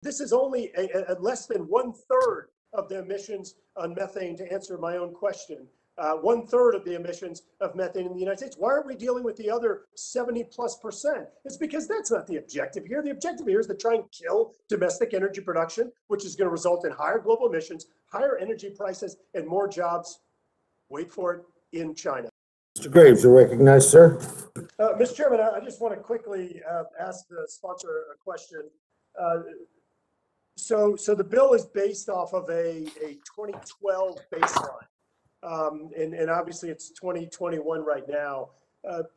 this is only a less than 1/3 of the emissions on methane, to answer my own question. 1/3 of the emissions of methane in the United States. Why aren't we dealing with the other 70+%? It's because that's not the objective here. The objective here is to try and kill domestic energy production, which is going to result in higher global emissions, higher energy prices, and more jobs, wait for it, in China. Mr. Graves, you're recognized, sir. Mr. Chairman, I just want to quickly ask the sponsor a question. So the bill is based off of a 2012 baseline. And obviously it's 2021 right now.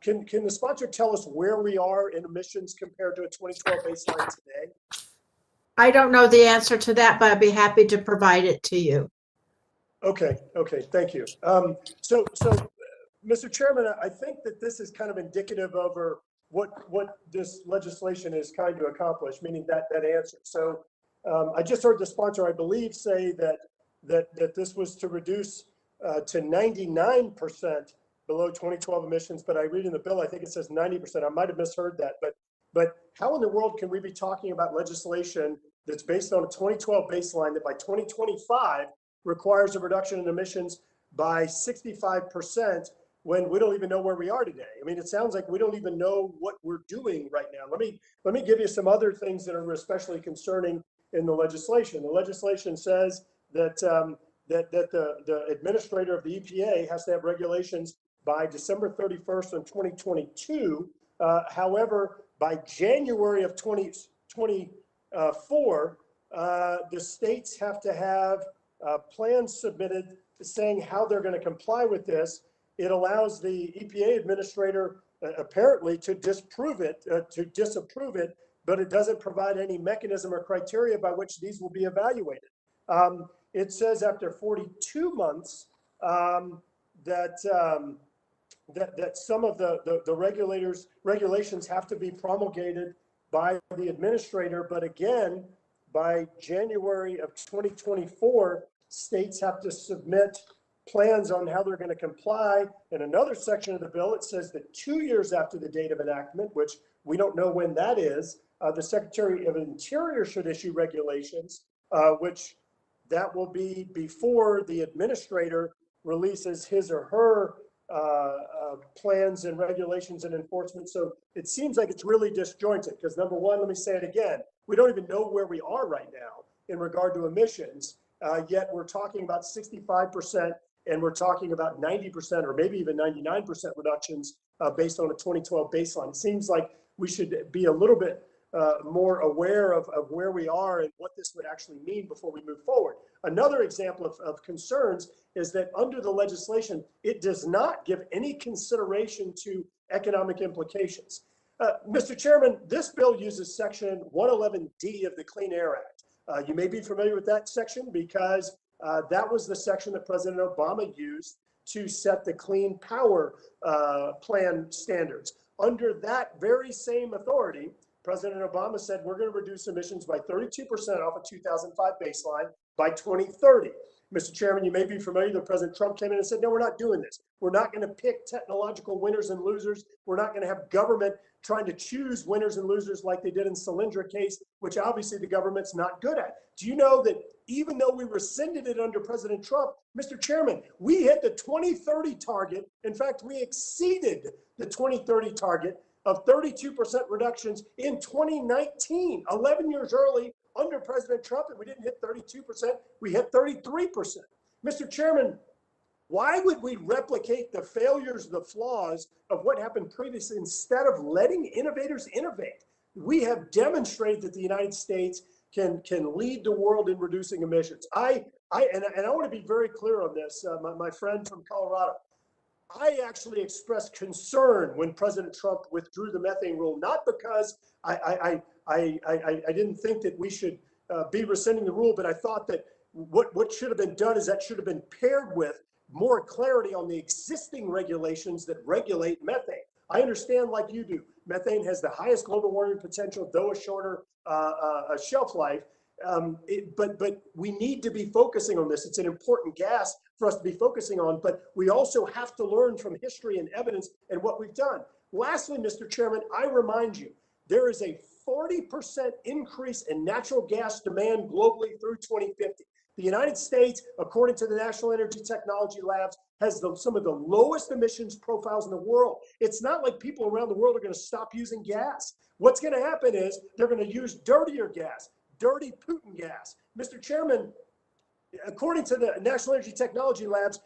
Can the sponsor tell us where we are in emissions compared to a 2012 baseline today? I don't know the answer to that, but I'd be happy to provide it to you. Okay, thank you. So Mr. Chairman, I think that this is kind of indicative over what this legislation is trying to accomplish, meaning that answer. So I just heard the sponsor, I believe, say that this was to reduce to 99% below 2012 emissions, but I read in the bill, I think it says 90%. I might have misheard that, but how in the world can we be talking about legislation that's based on a 2012 baseline that by 2025 requires a reduction in emissions by 65% when we don't even know where we are today? I mean, it sounds like we don't even know what we're doing right now. Let me give you some other things that are especially concerning in the legislation. The legislation says that the administrator of the EPA has to have regulations by December 31st of 2022. However, by January of 2024, the states have to have plans submitted saying how they're going to comply with this. It allows the EPA administrator apparently to disapprove it, but it doesn't provide any mechanism or criteria by which these will be evaluated. It says after 42 months that some of the regulations have to be promulgated by the administrator, but again, by January of 2024, states have to submit plans on how they're going to comply. In another section of the bill, it says that 2 years after the date of enactment, which we don't know when that is, the Secretary of Interior should issue regulations, which that will be before the administrator releases his or her plans and regulations and enforcement. So it seems like it's really disjointed because, number one, let me say it again, we don't even know where we are right now in regard to emissions, yet we're talking about 65% and we're talking about 90% or maybe even 99% reductions based on a 2012 baseline. It seems like we should be a little bit more aware of where we are and what this would actually mean before we move forward. Another example of concerns is that under the legislation, it does not give any consideration to economic implications. Mr. Chairman, this bill uses Section 111D of the Clean Air Act. You may be familiar with that section because that was the section that President Obama used to set the Clean Power Plan standards. Under that very same authority, President Obama said we're going to reduce emissions by 32% off a 2005 baseline by 2030. Mr. Chairman, you may be familiar that President Trump came in and said, no, we're not doing this. We're not going to pick technological winners and losers. We're not going to have government trying to choose winners and losers like they did in Solyndra case, which obviously the government's not good at. Do you know that even though we rescinded it under President Trump, Mr. Chairman, we hit the 2030 target. In fact, we exceeded the 2030 target of 32% reductions in 2019, 11 years early under President Trump, and we didn't hit 32%, we hit 33%. Mr. Chairman, why would we replicate the failures, the flaws of what happened previously instead of letting innovators innovate? We have demonstrated that the United States can lead the world in reducing emissions. I want to be very clear on this, my friend from Colorado. I actually expressed concern when President Trump withdrew the methane rule, not because I didn't think that we should be rescinding the rule, but I thought that what should have been done is that should have been paired with more clarity on the existing regulations that regulate methane. I understand, like you do, methane has the highest global warming potential, though a shorter shelf life. But we need to be focusing on this. It's an important gas for us to be focusing on, but we also have to learn from history and evidence and what we've done. Lastly, Mr. Chairman, I remind you, there is a 40% increase in natural gas demand globally through 2050. The United States, according to the National Energy Technology Labs, has some of the lowest emissions profiles in the world. It's not like people around the world are going to stop using gas. What's going to happen is they're going to use dirtier gas, dirty Putin gas. Mr. Chairman, according to the National Energy Technology Labs,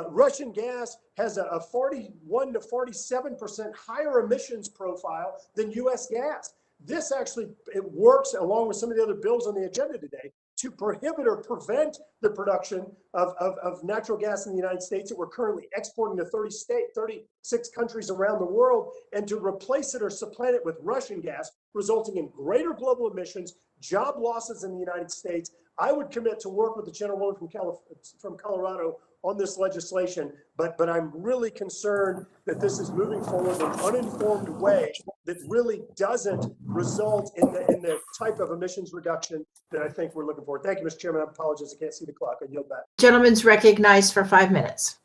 Russian gas has a 41 to 47% higher emissions profile than U.S. gas. This actually, it works along with some of the other bills on the agenda today to prohibit or prevent the production of natural gas in the United States that we're currently exporting to 36 countries around the world, and to replace it or supplant it with Russian gas, resulting in greater global emissions, job losses in the United States. I would commit to work with the gentleman from Colorado on this legislation, but I'm really concerned that this is moving forward in an uninformed way that really doesn't result in the type of emissions reduction that I think we're looking for. Thank you, Mr. Chairman. I apologize. I can't see the clock. I yield back. Gentleman's recognized for 5 minutes.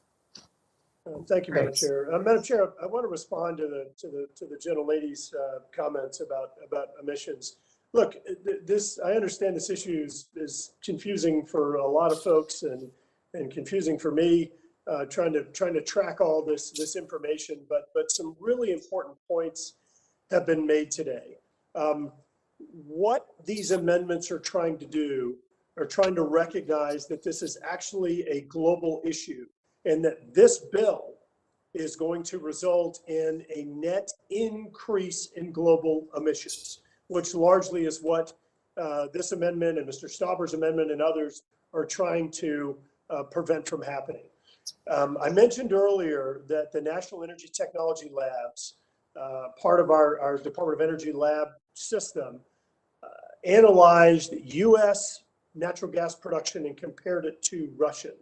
Thank you, Madam Great. Chair. Madam Chair, I want to respond to the gentlelady's comments about emissions. Look, I understand this issue is confusing for a lot of folks and confusing for me, trying to track all this information, but some really important points have been made today. What these amendments are trying to do are trying to recognize that this is actually a global issue, and that this bill is going to result in a net increase in global emissions, which largely is what this amendment and Mr. Stauber's amendment and others are trying to prevent from happening. I mentioned earlier that the National Energy Technology Labs, part of our Department of Energy lab system, analyzed U.S. natural gas production and compared it to Russian.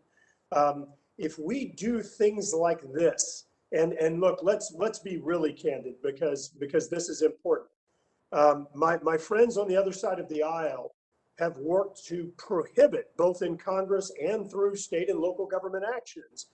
If we do things like this, and look, let's be really candid, because this is important. My friends on the other side of the aisle have worked to prohibit, both in Congress and through state and local government actions,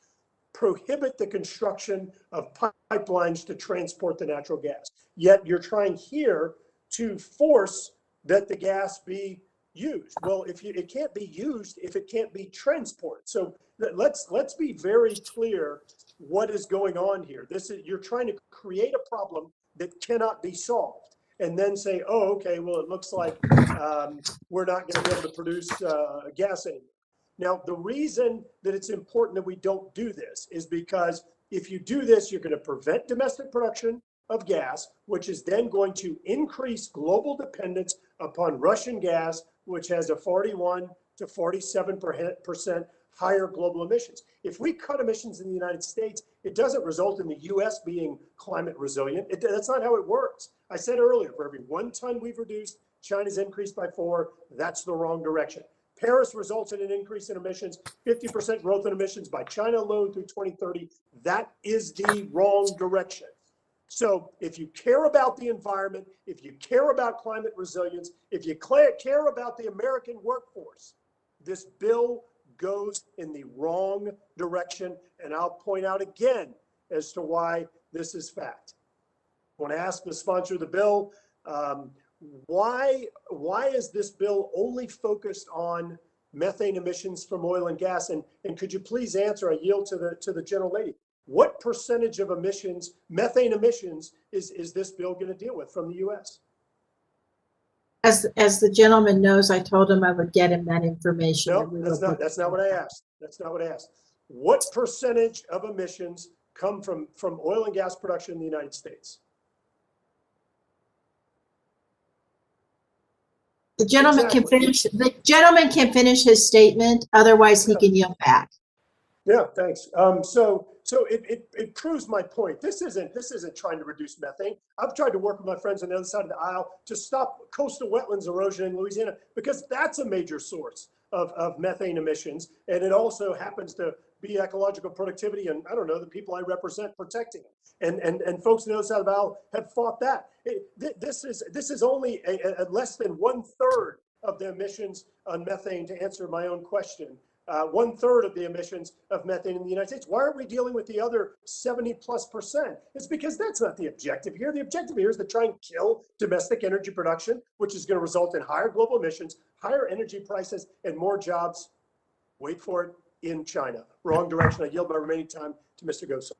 prohibit the construction of pipelines to transport the natural gas. Yet you're trying here to force that the gas be used. Well, it can't be used if it can't be transported. So let's be very clear what is going on here. You're trying to create a problem that cannot be solved, and then say, oh, okay, well, it looks like we're not going to be able to produce gas anymore. Now, the reason that it's important that we don't do this is because if you do this, you're going to prevent domestic production of gas, which is then going to increase global dependence upon Russian gas, which has a 41 to 47% higher global emissions. If we cut emissions in the United States, it doesn't result in the U.S. being climate resilient. That's not how it works. I said earlier, for every 1 ton we've reduced, China's increased by 4. That's the wrong direction. Paris results in an increase in emissions, 50% growth in emissions by China alone through 2030. That is the wrong direction. So if you care about the environment, if you care about climate resilience, if you care about the American workforce, this bill goes in the wrong direction. And I'll point out again as to why this is fact. I want to ask the sponsor of the bill, why is this bill only focused on methane emissions from oil and gas? And could you please answer, I yield to the gentlelady, what percentage of emissions, methane emissions, is this bill going to deal with from the U.S.? As the gentleman knows, I told him I would get him that information. No, that's not what I asked. That's not what I asked. What percentage of emissions come from oil and gas production in the United States? The gentleman Exactly. can finish. The gentleman can finish his statement. Otherwise, he can yield back. Yeah, thanks. So it proves my point. This isn't trying to reduce methane. I've tried to work with my friends on the other side of the aisle to stop coastal wetlands erosion in Louisiana, because that's a major source of methane emissions, and it also happens to be ecological productivity, and I don't know, the people I represent protecting it. And folks on the other side of the aisle have fought that. This is only a less than 1/3 of the emissions on methane, to answer my own question, 1/3 of the emissions of methane in the United States. Why aren't we dealing with the other 70+%? It's because that's not the objective here. The objective here is to try and kill domestic energy production, which is going to result in higher global emissions, higher energy prices, and more jobs, wait for it, in China. Wrong direction. I yield my remaining time to Mr. Goso.